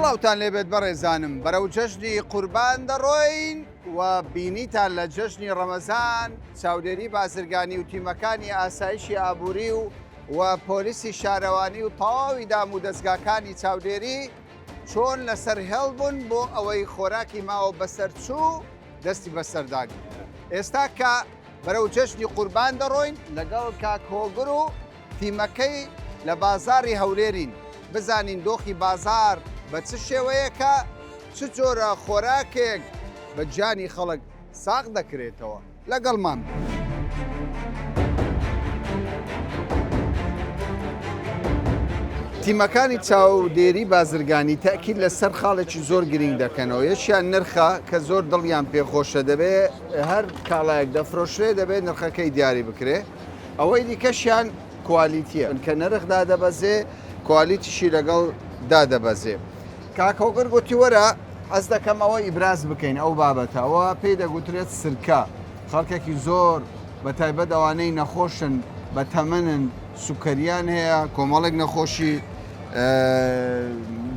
سڵاوتان لێبێت بەڕێزانم بەرەو جەژنی قوربان دەڕۆین و بینیتان لە جەژنی ڕەمەزان چاودێری بازرگانی و تیمەکانی ئاسایشی ئابووری و پۆلیسی شارەوانی و تەواوی دام و دەستگاکانی چاودێری چۆن لەسەر هێڵبوون بۆ ئەوەی خۆراکی ماوە بەسەرچوو دەستی بەسەردانی. ئێستا کە بەرەو جەژنی قوربان دەڕۆین لەگەڵ کاک هۆگر و تیمەکەی لە بازاری هەولێرین بزانین دۆخی بازار بە چ شێوەیەکە چ جۆرە خۆراکێک بە جانی خەڵک ساغ دەکرێتەوە لەگەڵمان. تیمەکانی چاودێری بازرگانی تاکید لەسەر خاڵێکی زۆر گرنگ دەکەنەوە. یەکیان نرخە کە زۆر دڵیان پێخۆشە دەبێت هەر کاڵایەک دەفرۆشرێ دەبێت نرخەکەی دیاری بکرێ. ئەوەی دیکەشیان کوالیتیە کە نرخ دادەبەزێ کوالیتیشی لەگەڵ دادەبەزێ. کاک هۆگر گوتی وەرە ئەس دەکەم ئەوە ئیبراز بکەین ئەو بابەتە ئەوە پێی دەگوترێت سرکە. خەڵکێکی زۆر بە تایبەت ئەوانەی نەخۆشن بە تەمەنن سوکەریان هەیە کۆمەڵێک نەخۆشی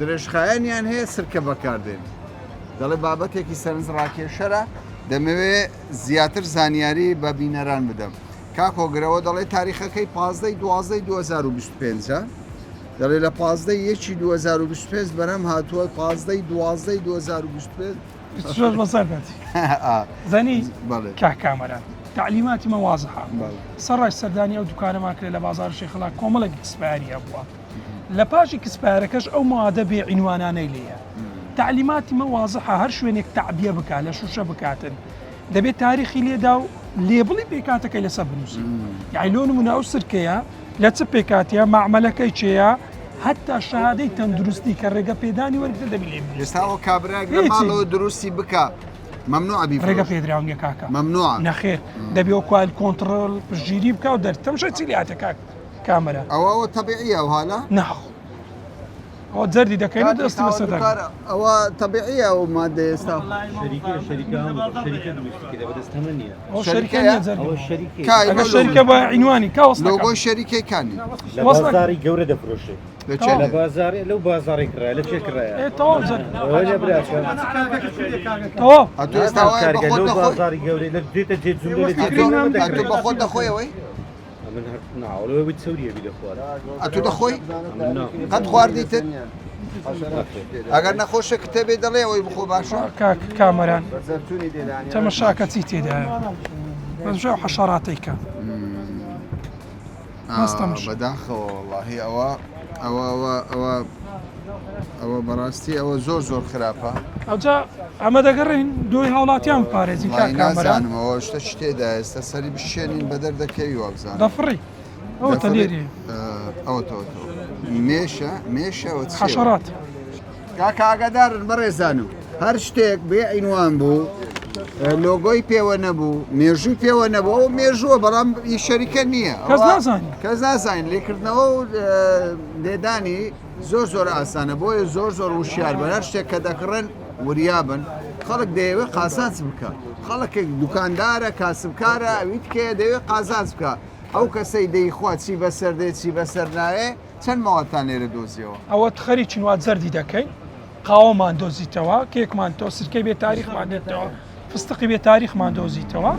درێژخایەنیان هەیە سرکە بەکاردێن. دەڵێ بابەتێکی سەرنج ڕاکێشەرە دەمەوێت زیاتر زانیاری بە بینەران بدەم. کاک هۆگرەوە دەڵێ تاریخەکەی 15/12/2025 دەڵێ لە 15/1/2025 بەرەم هاتووە 15/12/2025 زەنی کاکامەرە تعلیماتی مەوازەها سەرڕای سەردانی ئەو دوکانەمان کرێت لە بازار شێخڵا کۆمەڵێک کسپاریە بووە. لە پاشی کسپارەکەش ئەو مادە بێ عینوانانەی لێیە. تعلیماتی مەوازەها هەر شوێنێک تعبیە بکات لە شوشە بکاتن دەبێت تاریخی لێدا و لێبڵی پێکاتەکەی لەسەر بنووسی. یعنی لۆ نمونە ئەو سرکەیە لە چ پێکاتیە معمەلەکەی چێیە هەتا شادەی تەندروستی کە ڕێگە پێدانی وەرگتە دەبی لێ ئێستاەوە کابراک لە ماڵەوە دروستی بکە ممنوع ئەبی ڕێگە پێدراونگە کاکە ممنوع نەخێر دەبێ و کوال کۆنتڕۆل پشتگیری بکە و دەرتەمشە چی لاتە کاک کامەرە ئەوە تەبیعیە و هالا ناخ ئەوە جەردی دەکەین و دەستی بەسەر ئەوە تەبیعیە و مادە ئێستا شەریکە بە عینوانی کاوەستە بۆ شەریکەکانی بازاری گەورە دەفرۆشێت لە بازاری لەو بازاری کرایە لە چێ کرایە بازاری گەورەی لە دێتە جێ بە خۆت دەخۆیەوەی ناوەوەی سەوریە بی دەخوارد ئەتو دەخۆی قەت خواردیتت ئەگەر نەخۆشە کتێبێ دەڵێ ئەوەی بخۆ باشە کامەران تەمەشاکە چی تێدایە بەژاو حەشەڕاتەیکە بەداخەوە وەڵاهی ئەوە بەڕاستی ئەوە زۆر خراپە. ئەوجا ئەمە دەگەڕین دوی هاوڵاتیان بپارێزین نازانمەوە شتە شتێدا ئێستا سەری بشێنین بە دەردەکەوی وابزان دەفڕی ئەوە تەلێری ئەوەوە مێشەوە حەشەڕات کاکەگەدارن بەڕێزانم هەر شتێک بێ عینوان بوو لۆگۆی پێوە نەبوو مێژووی پێوە نەبوو ئەو مێژووە بەڵام شەریکە نییە کەس نازانین لێکردنەوە و لێدانی زۆر ئاسانە بۆیە زۆر وشیار بە هەر شتێک کە دەکڕن وریابن خەڵک دەیەوێت قازانج بکە خەڵکێک دوکاندارە کاسبکارە ئەویت کێ دەوێت قازانج بکە ئەو کەسەی دەیخوا چی بەسەر دێت چی بەسەر نایە چەند ماوەتان لێرە دۆزیەوە ئەوە خەری چینوات زەردی دەکەین قاوەمان دۆزیتەوە کێکمان تۆ سرکەی بێ تاریخمان دێتەوە فستقی بێ تاریخمان دۆزیتەوە.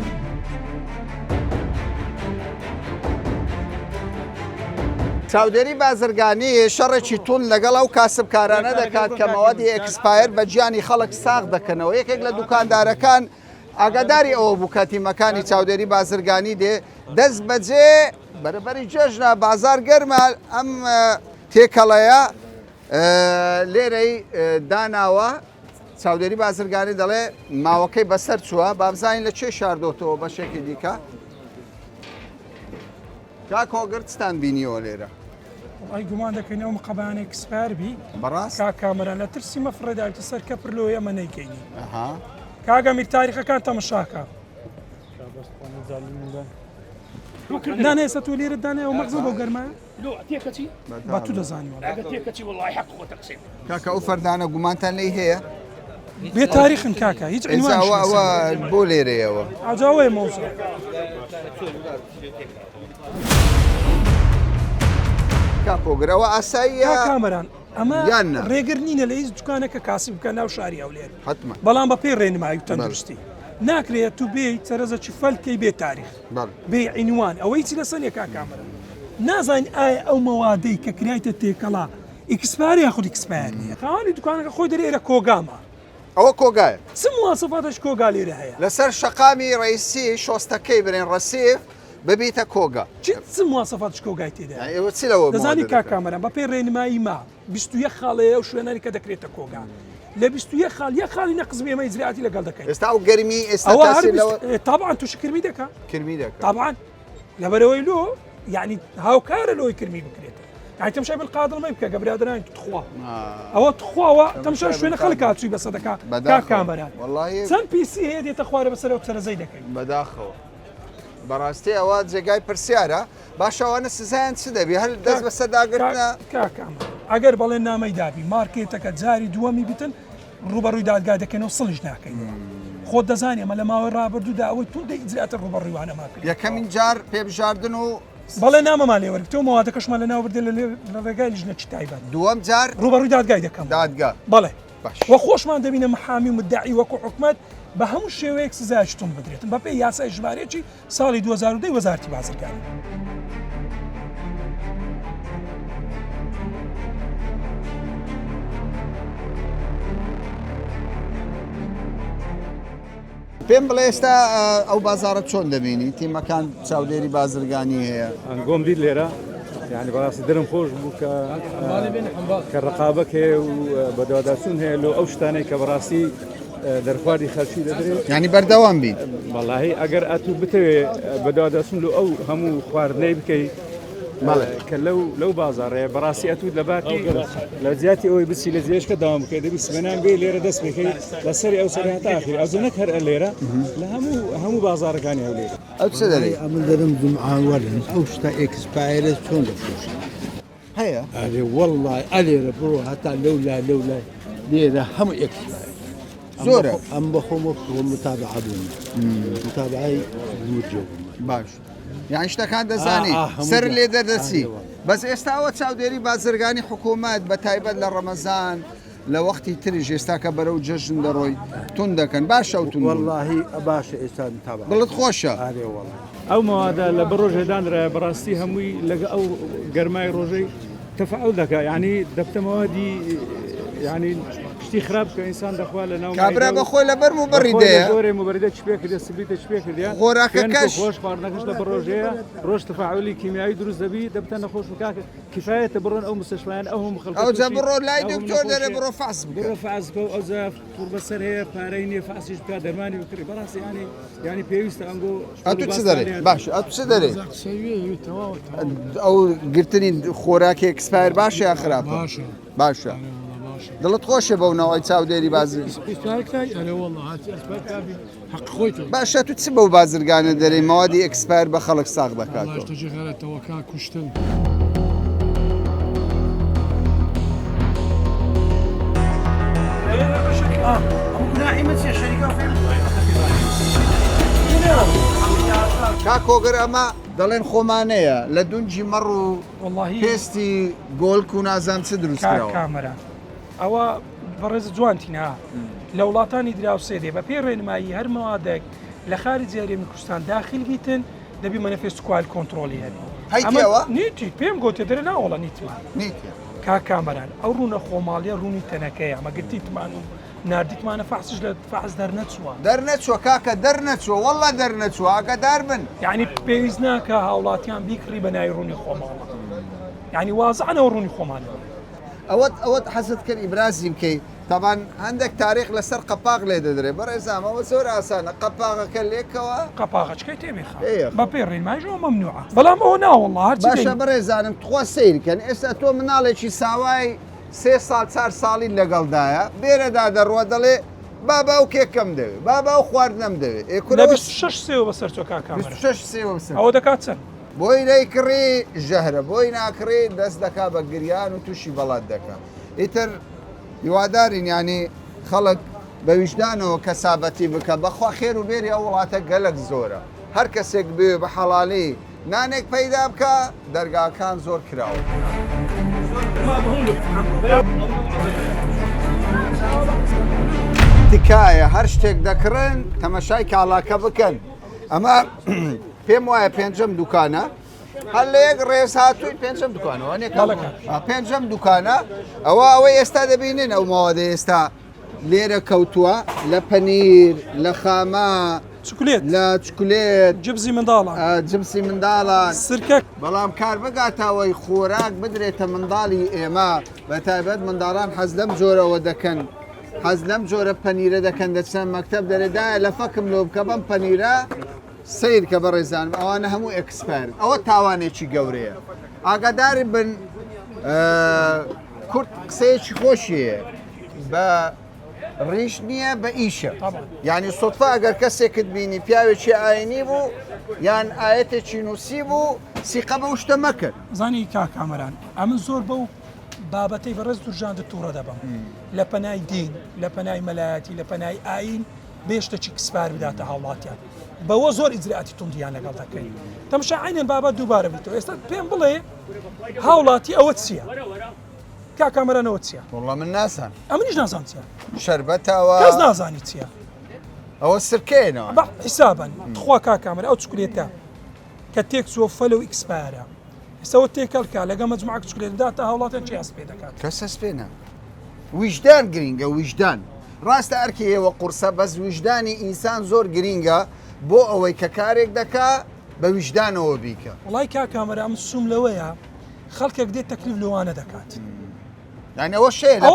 چاودێری بازرگانی شەڕێکی تون لەگەڵ ئەو کاسبکارانە دەکات کە مەوەدی ئەکسپایر بە گیانی خەڵک ساغ دەکەنەوە. یەکێک لە دوکاندارەکان ئاگاداری ئەوە بوو کە تیمەکانی چاودێری بازرگانی دێ دەست بەجێ بەرەبەری جێژنە بازار گەرمە ئەم تێکەڵەیە لێرەی داناوە چاودێری بازرگانی دەڵێ ماوەکەی بەسەر چووە بابزانین لە چێ شاردۆتەوە بەشێکی دیکە کاک هۆگرتستان بینیەوە لێرە ئەی گومان دەکەینەوە مقەبانێک کسپاربی بەڕاست کامەران لە ترسی مەفرەداوتە سەر کە پرلۆ ئەمە نەیکەینی کاگە میر تاریخەکان تەمەشاکە دانێسە تو لێرە دانێ و مەغزە بۆ گەرمایە بە تو دەزانیەوە کاکە ئەو فەردانە گومانتان لێی هەیە بێ تاریخن کاکە هیچ ئەوە بۆ لێرەیەوە ئاجاوەیە مەوزە کاپۆگرەوە ئاساییە کامەران ئەمە یاننا ڕێگر نینە لە هیچ دوکانێکە کاسی بکە ناو شاری هەولێر حتما بەڵام بە پێی ڕێنمایی و تەندروستی ناکرێت تو بێی سەرەزەکی فەلکەی بێ تاریخ بێ عینوان ئەوەی چی لەسەر یەکا کامەرە نازانین ئایا ئەو مەوادەی کە کرایتە تێکەڵا ئیکسپاری یاخود ئیکسپایرنیە خاوەنی دوکانەکە خۆی دەرێرە کۆگامە ئەوە کۆگایە چ مواسفاتش کۆگا لێرە هەیە لەسەر شەقامی ڕئیسی شۆستەکەی برێن ڕەسیف ببیتە کۆگا چ مواسفاتش کۆگای تێدا ئێوە چی لەوە دەزانی کاکامەرە بە پێی ڕێنمایی ما 21 خاڵەیە و شوێنانی کە دەکرێتە کۆگا لە 21 خاڵ یە خاڵی نەقزم ئێمە ئیجراعاتی لەگەڵ دەکەین ئێستا و گەرمی ئێستا طبعا توش کرمی دەکا کرمی دەکە طبعا لەبەرەوەی لۆ یعنی هاوکارە لۆی کرمی بکرێتە يعني تمشي بالقادر ما يبكى قبل هذا تخوا او تخوا تمشي شويه خلك هاتشي بس هذاك كاميرا والله سن بي سي هي دي تخوار بس لو تسرى زيدك بداخو براستي اواد جاي برسياره باشا وانا سزان سدبي هل دز بس داقتنا كاميرا اگر بلنا ما يدابي ماركيتك جاري دوامي بتن روبروي داد قاعده كانوا صلج ناكي خود دزاني ما لما رابردو داوي تو دي اجراءات الروبروي وانا ماكل يا كم جار بيب جاردنو بەڵێ نامەمانێ وەرگتەوە مەوادەکەشمان لە ناوبردێ لە ڕێگای لیژنەی تایبەت دووەم جار ڕوبەڕووی دادگای دەکەم دادگا بەڵێ وە خۆشمان دەبینە محامی و مدعی وەکو حکومەت بە هەموو شێوەیەک سزایشتون بدرێتن بە پێی یاسای ژمارەیەکی ساڵی 2010 وەزارەتی بازرگانی پێم بڵێ ئێستا ئەو بازارە چۆن دەبینی تیمەکان چاودێری بازرگانی هەیە ئەنگۆم دیت لێرە یعنی بەڕاستی دڵم خۆش بوو کە ڕقابەت هەیە و بەدواداچوون هەیە لۆ ئەو شتانەی کە بەڕاستی دەرخواری خەڵکی دەدرێت یعنی بەردەوام بین وەڵاهی ئەگەر ئەتوو بتەوێ بەدواداچوون لۆ ئەو هەموو خواردنەی بکەیت کە لەو بازارەیە بەڕاستی ئەتوت لە باقی لە زیاتی ئەوەی بچی لە جێشکە داوام بکەیت دەبی سبەنان بێ لێرە دەست بکەیت لەسەری ئەو سەری هەتا ئاخر ئەو نەک هەر لێرە لە هەموو بازارەکانی هەولێرە ئەو چ دەڵێ ئەمە دەرم جمعاوەرن ئەو شتە ئێکسپایرە چۆن دەفرۆشن هەیە ئەرێ وەڵڵای ئەلێرە بڕۆ هەتا لەولای لێرە هەموو ئێکسپایر زۆرە ئەم بەخۆمە متابعە بوون متابعای دوورجێ باش یان شتەکان دەزانی سەر لێ دەدەچی بەس ئێستا ئەوە چاودێری بازرگانی حکوومەت بە تایبەت لە ڕەمەزان لە وەختی تریژ ئێستا کە بەرەو جەژن دەڕۆی تون دەکەن باشە و تون وەڵڵاهی باشە ئێستا متابعە دڵت خۆشە ئارێ وەڵڵا ئەو مەوادە لە بەڕۆژێدانرا بەڕاستی هەمووی لەگە ئەو گەرمای ڕۆژەی تەفاعل دەکات یعنی دەبتەمەوادی یعنی شتی خراپ کە ئینسان دەخوا لە ناو کابرا بەخۆی لەبەر موبەڕیدەیە زۆرێ موبەریدە چ پێ کردێ سبیتە چ پێ کردیان خۆراکەکەش خۆش خواردنەکەش لە بەڕۆژەیە ڕۆژ تەفاعلی کیمیایی دروست دەبی دەبتە نەخۆش بکات کفایەتە بڕۆن ئەو مستەشفیان ئەو هەموو خەڵک ئەو جا بڕۆ لای دکتۆر دەرێ بڕۆ فاس بڕۆ فاس بکە ئەو جا پوور بەسەر هەیە پارەی نییە فاسیش بکات دەرمانی بکڕی بەڕاستی ینی پێویستە ئەنگۆ ئەتو چ دەرێ باش ئەتو چ دەرێ ئەو گرتنی خۆراکی ئەکسپایر باشە یا خراپە باشە دڵت خۆشە بەو نەوەی چاودێری بازر باشە تو چ بەو بازرگانە دەرێ مەوادی ئەکسپایر بە خەڵک ساغ دەکاتەوە کوشتن کا کۆگەر ئەمە دەڵێن خۆمانەیە لە دونجی مەڕ و پێستی گۆلک و نازان چ دروستکراوە کامەرە ئەوە بەڕێز جوانتینا لە وڵاتانی دراوسێ دێ بە پێی ڕێنمایی هەر مەوادێک لە خارج جارێمی کوردستان داخل بیتن دەبی مەنەفێست کوال کۆنتترۆلی هەیەوە نیتی پێم گوتێ دەرە ناوەڵە نیتمان کامەران ئەو ڕوونە خۆماڵیە ڕوونی تەنەکەیە ئەمە گرتیتمان و نردیتمانە فاسش لە فاز دەرنەچووە دەرنەچوە کاکە دەرنەچوە وەڵا دەرنەچوە ئاگادار بن یعنی پێویست ناکە هاوڵاتیان بیکڕی بە ناوی ڕوونی خۆماڵە یعنی وازانەوە ڕوونی خۆمانەوە ئەوەت حەزت کرد ئیبرازی بکەیت تاوان هەندێک تاریخ لەسەر قەپاق لێ دەدرێ بەڕێزامەوە زۆر ئاسانە قەپاغەکە لێکەوە قەپاغچکەی تێبێخە بە پێی ڕێنمایژەوە مەمنوعە بەڵام ئەو ناوەڵڵ باشە بەڕێزانم تخوا سیرکەن ئێستا تۆ مناڵێکی ساوای 3 ساڵ 4 ساڵی لەگەڵدایە بێرەدا دەڕوە دەڵێ بابا ئەو کێکەم دەوێت بابا ئەو خواردنەم دەوێت 6 سێوە بەسەر تۆ کاکەمە 6 سێوە ئەوە دەکات چەند بۆی لەی کڕی ژەهرە بۆی ناکڕی دەست دەکا بە گریان و تووشی بەڵات دەکات ئیتر هیوادارین ینی خەڵک بە ویژدانەوە کەسابەتی بکە بەخوا خێر و بێری ئەو وڵاتە گەلک زۆرە هەر کەسێک بێ بە حەڵالی نانێک پەیدا بکە دەرگاکان زۆر کراوە. تکایە هەر شتێک دەکڕن تەمەشای کاڵاکە بکەن ئەمە پێم وایە پێنجەم دوکانە هەر لە یەک ڕێز هاتووی پێنجەم دوکانەوە پێنجەم دوکانە ئەوەی ئێستا دەبینن ئەو ماوەدە ئێستا لێرە کەوتووە لە پەنیر لە خامە چکولێت لە چکولێت جبزی منداڵە جبسی منداڵان سرکە بەڵام کار بگاتەوەی خۆراک بدرێتە منداڵی ئێمە بە تایبەت منداڵان حەز لەم جۆرەوە دەکەن حەز لەم جۆرە پەنیرە دەکەن دەچەند مەکتەب دەرێدایە لە فەکم لۆ بکە بەم پەنیرە سیر کە بەڕێزانم ئەوانە هەموو ئەکسپەر ئەوە تاوانێکی گەورەیە ئاگاداری بن کورد قسەیەکی خۆشیە بە ڕیش نییە بە ئیشە یعنی سوتفا ئەگەر کەسێکت بینی پیاوێکی ئاینی بوو یان ئاەتێکی نووسی بوو سیقە بە شتە مەکرد زانی کاکامەران ئەمن زۆر بەو بابەتەی بەڕێز دوورژاندە تووڕە دەبم لە پەنای دین لە پەنای مەلایەتی لە پەنای ئاین بێشتێکی کسپار بداتە هاوڵاتیان بەوە زۆر ئیجرعاتی توندیان لەگەڵ دەکەین تەماشا عینەن بابەت دووبارە بیتەوە ئێستا پێم بڵێ هاوڵاتی ئەوە چییە کاکامەرانەوە چییە وڵڵا من ناسان ئەمنیش نازان چییە شەربەتەوە کەس نازانی چییە ئەوە سرکێنەوە بە حیسابن خوا کاکامەرە ئەو چکولێتە کە تێک چوە فەلە و ئیکسپایرە ئێستەوە تێکەڵکە لەگە مەجموعە چکولێتدا تا هاوڵاتیان چی هەست پێ دەکات کەس هەست پێ ناکات ویژدان گرینگە ویژدان ڕاستە ئەرکی ئێوە قورسە بەس ویژدانی ئینسان زۆر گرینگە بۆ ئەوەی کە کارێک دەکا بە ویژدانەوە بیکە وڵای کاکامەرە ئەم سوم لەوەیە خەڵکێک دێت تەکلیف لەوانە دەکات یعنی ئەوە شەیە لە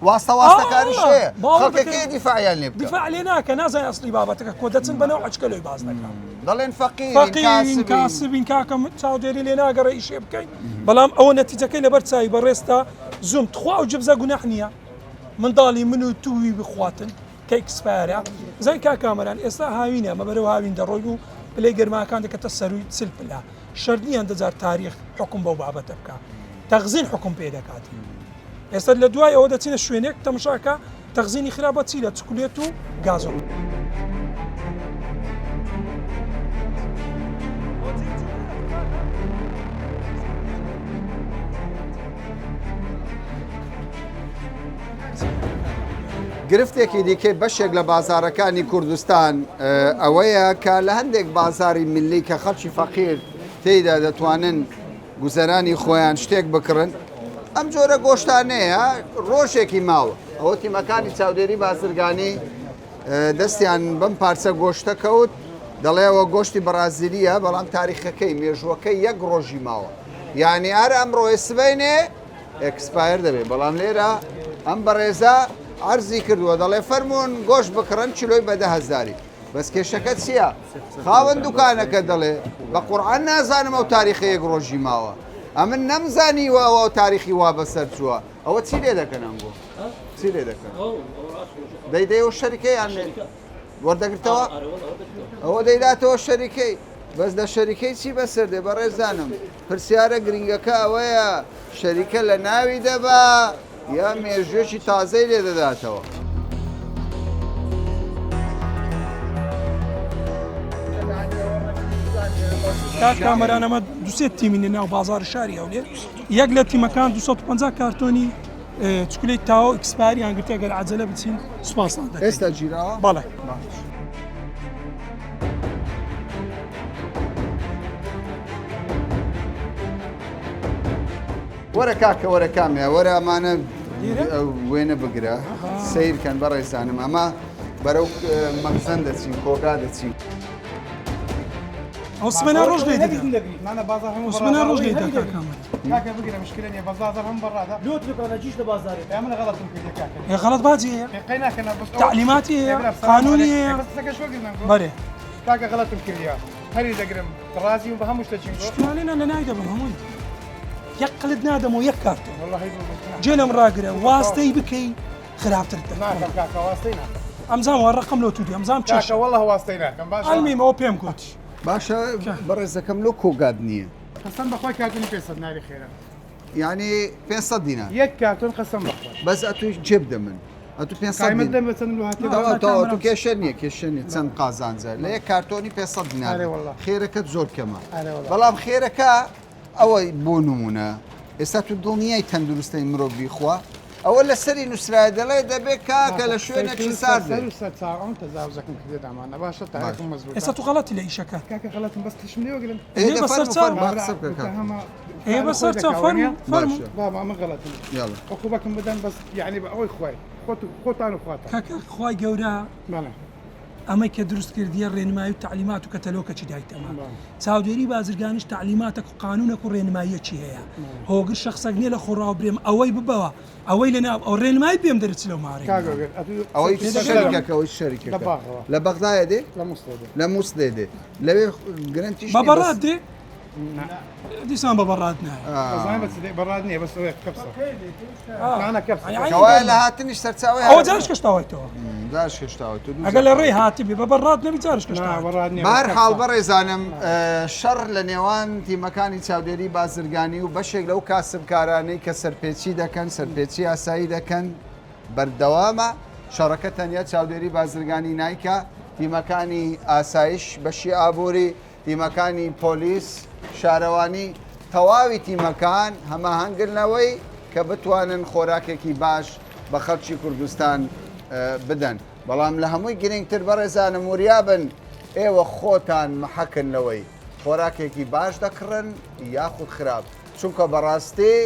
واستە واستەکاری شەیە خەڵکێکی دیفاعیان لێ بکە دیفاع لێ ناکە نازانای ئەسڵی بابەتەکە کۆ دەچن بەنەوە عەچکەلۆی باز دەکات دەڵێن فەقیرین کاسبین کاکەم چاودێری لێ ناگەڕە ئیشێ بکەین بەڵام ئەوە نەتیجەکەی لەبەر چاوی بەڕێستا زوم تخوا و جبزە گوناح نییە منداڵی من و تووی بخواتن کە ئیکسپایرە زای کاکامەران ئێستا هاوینە مە بەرەو هاوین دەڕۆی و پلەی گەرماکان دەکەتە سەروی چل پلا شەردیان دەجار تاریخ حکم بەو بابەتە بکە تەغزین حکم پێ دەکاتی ئێستا لە دوای ئەوە دەچینە شوێنێک تەماشاکە تەغزینی خراپە چی لە چکولێت و گازۆڵ گرفتێکی دیکەی بەشێک لە بازارەکانی کوردستان ئەوەیە کە لە هەندێک بازاری ملی کە خەڵکی فەقیر تێیدا دەتوانن گوزەرانی خۆیان شتێک بکڕن ئەم جۆرە گۆشتانەیە ڕۆژێکی ماوە ئەوە تیمەکانی چاودێری بازرگانی دەستیان بەم پارچە گۆشتە کەوت دەڵێەوە گۆشتی بەرازیلیە بەڵام تاریخەکەی مێژوەکەی یەک ڕۆژی ماوە یعنی هەر ئەمڕۆی سبەینێ ئەکسپایر دەبێت بەڵام لێرە ئەم بەڕێزە عەرزی کردووە دەڵێ فەرمونون گۆشت بکڕن چلۆی بە 10,000 بەس کێشەکە چییە؟ خاوەن دوکانەکە دەڵێ بە قورعان نازانم ئەو تاریخی یەک ڕۆژی ماوە ئەمن نەمزانیوە ئەو تاریخی وا بەسەر چووە ئەوە چی لێ دەکەن ئەمگۆ چی لێ دەکەن دەیدەی و شەریکەیان وەردەگرتەوە ئەوە دەیداتەوە شەریکەی بەس لە شەریکەی چی بەسەر دێ بەڕێزانم پرسیارە گرنگەکە ئەوەیە شەریکە لە ناوی دەبا یا مێژوێکی تازەی لێ دەداتەوە کامەران ئەمە دوسێت تیمینە ناو بازار شاری هەولێر یەک لە تیمەکان 250 کارتۆنی چکولەی تاوە ئیکسپایریان گرتە گەر عەجەلە بچین سوپاسان دەکەین ئێستا گیراوە؟ بەڵێ وەرە کاکە وەرە کامێ وەرە ئەمانە وێنە بگرە سیرکەن بەڕێزانم ئەمە بەرەو مەخزەن دەچین کۆگا دەچین عوسمەنا ڕۆژ لێ دەدا عوسمەنا ڕۆژ لێ دەدا كاكا بقرا مشكلة يا بازار هم برا هذا لو تلقى انا جيش لبازاري انا غلط يمكن يا كاكا هي غلط باجي هي قيناك انا بس تعليماتي هي قانوني هي بس سكا شو قلنا بري كاكا غلط يمكن يا هل دقرم راسي وبهم مش تشينكو شو علينا انا نايده بهمون يقلد نادم ويك كارتون والله يقول جينا مراقره واسطي بكي خلاف ترتب ناكا كاكا واسطينا امزام والرقم لو تودي امزام كاكا تشش والله واسطيناك المهم او بيم كوتش باشە بەڕێزەکەم لۆ کۆگاد نییە قسم بخوي كارتوني 500 ناري خيرا یعنی 500 دینار يك كارتون قسم بخوي بەس ئەتوی جێب دەمن ئەتو 500 قائمة دینار دم بتسلم له تو کێشە نییە کێشە نیە چەند قازانجە لە یەک کارتۆنی 500 دینار خێرەکەت زۆر کەمە بەڵام خێرەکە ئەوەی بۆ نمونە ئێستا تو دڵنیای تەندروستەی مرۆڤ بیخوا ئەوە لە سەری نووسرای دەڵێ دەبێت کاکە لە شوێنێکی سارد ساعون تجاوزكم كذا دعمانا باشا تعرفكم مزبوط ئێستا تو غەڵەتی لە ئیشەکە كاكا غلطهم بس تشملي وقلن هي بەسەر چاو فەرموو بابا ما غلطهم عقوبكم بدن بس يعني بقوي خوي خوت انا خواتها کاکە خوای گەورە بله ئەمەی کە دروست کردیە ڕێنمایی و تعلیمات و کەتەلۆکەچی دایتەمە چاودێری بازرگانیش تعلیماتە و قانونێک و ڕێنماییەکی هەیە هۆگر شخصەک نییە لە خۆڕاو برێم ئەوەی ببەوە ئەوەی لە ناو ئەو ڕێنمایی پێم دەرچ لەو مارێ ئەوەی شەریکەکەەوەی شەریکە لە بەغدایە دێ لە مووسڵێ دێ لەوێ گرنگیش بەبەڕات دێ دیسان بەبەڕات نایە بس برادني بس كبسه انا كبسه کەوایە لە هاتنیش سەرچاوی ئەوە جارش کەشتاوەیتەوە داش هێشتاوە تو ئەگەر لە ڕێی هاتیبێ بەبەڕات نەبی جارش کەشتاوە برادني بار حاڵ بەڕێزانم شەڕ لە نێوان تیمەکانی چاودێری بازرگانی و بەشێک لەو کاسبکارانەی کە سەرپێچی دەکەن سەرپێچی ئاسایی دەکەن بەردەوامە شەڕەکە تەنیا چاودێری بازرگانی نایکە تیمەکانی ئاسایش بەشی ئابووری تیمەکانی پۆلیس شارەوانی تەواوی تیمەکان هەماهەنگرنەوەی کە بتوانن خۆراکێکی باش بە خەڵکی کوردستان بدەن بەڵام لە هەمووی گرنگتر بەڕێزانم وریابن ئێوە خۆتان محەکنەوەی خۆراکێکی باش دەکڕن یاخود خراپ چونکە بەڕاستی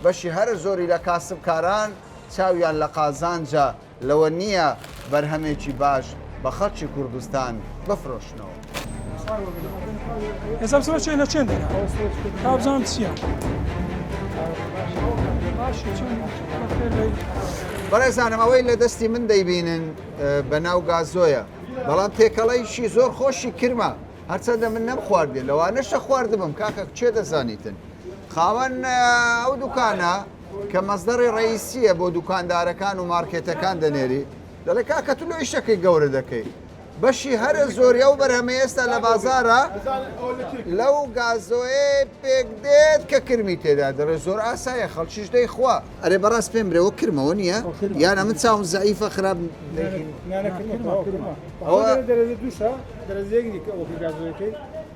بەشی هەر زۆری لە کاسبکاران چاویان لە قازانجا لەوە نییە بەرهەمێکی باش بە خەڵکی کوردستان بفرۆشنەوە. ئێستا بچمە چێنە چێن دەنا تا بزانم چییە بەڕێزانم ئەوەی لە دەستی من دەیبینن بە ناو گازۆیە بەڵام تێکەڵەیشی زۆر خۆشی کرمە هەرچەندە من نەم خواردێ لەوانەشە خواردبم کاکە چێ دەزانیتن خاوەن ئەو دوکانە کە مەزدەڕی ڕئیسیە بۆ دوکاندارەکان و مارکێتەکان دەنێری دەڵێ کاکە تو لە ئیشەکەی گەورە دەکەی بەشی هەرە زۆریە و بەرهەمە ئێستا لە بازارە لەو گازۆیە پێک دێت کە کرمی تێدا دەڕێ زۆر ئاسایە خەڵکیش دەی خوا ئەرێ بەڕاست پێم برێەوە کرمەوە نییە یانە من چاوم زەعیفە خراپ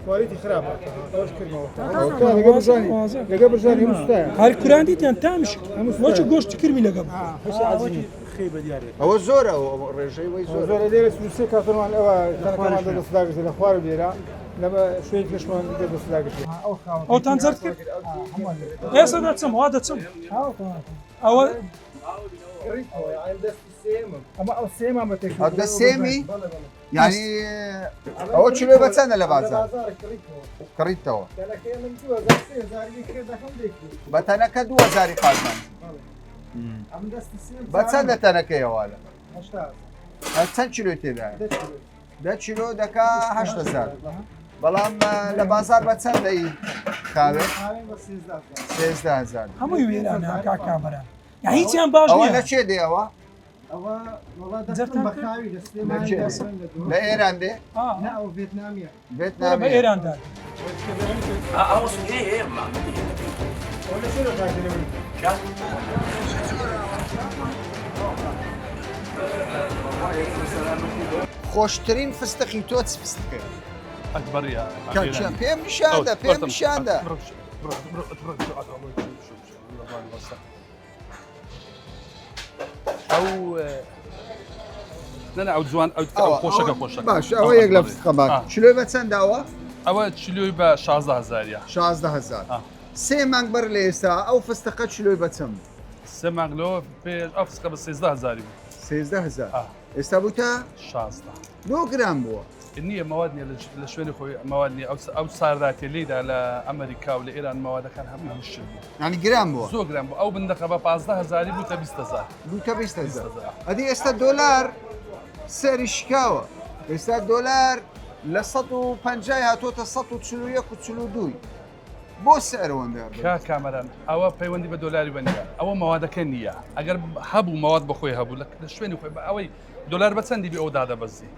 كواليتي خرابه لەگە برژانی هەر کوران دیتیان تامش وەچە گۆشتی کرمی لەگەم ئەوە زۆرە ڕێژەی وی زۆر زۆر لێرە سووسێ کاتمان ئەوە تەنەکەمان دەستداگرێت لە خوار لێرە لەمە شوێن پێشمان دەستداگرێت ئەوتان زەرد کرد ئێستا دەچم وا دەچم ئەوە ئەمە ئەو سێمان بەتێک دە سێمی یعنی ئەوە چلۆی بەچەندە لە بازار کڕیتەوە بە تەنەکە 2000 قازمان بەچەندە تەنەکەیەوە لە چەند چلۆی تێدایە 10 چیلۆ دەکا 8000 بەڵام لە بازار بەچەندەی خاوێت 13000 هەمووی وێرانە کا کامەرە یا هیچیان باش ئەوە نییە لە چێ دێەوە لە ئێران دێ بە ئێراندا خۆشترین فستەقی تۆ چ فستەکە ئەکبەریە پێم نیشاندا پێم نیشاندا ئەو نەنا ئەو جوان ئەو خۆشەکە خۆشەکە باش ئەوە یەک لە فستەقە باش چلۆی بە چەنداوە ئەوە چلۆی بە 16000 16000 سێ مانگ بەر لە ئێستا ئەو فستەقە چلۆی بە چەند 3 مانگلۆ پێش ئەو فستەقە بە 13000 13000 ئێستا بووتە 16 9 گرام بووە نییە ماواد نیە لە شوێنی خۆی ماواد نیە ئەو سارداتێ لێدا لە ئەمریکا و لە ئێران ماوادەکان هەموو هشت ینی گرام بووە زۆر گرام بوو ئەو بندەقە بە 15000 بووتە 20000 بووتە 20000 ئەدی ئێستا دۆلار سەری شکاوە ئێستا دۆلار لە 150 هاتۆتە 141 بۆ سەرەوەندە کامەران ئەوە پەیوەندی بە دۆلاری بەنیە ئەوە ماوادەکە نییە ئەگەر هەبوو ماواد بەخۆی هەبوو لە شوێنی خۆی بە ئەوەی دۆلار بە چەندی بێ ئەو دادەبەزی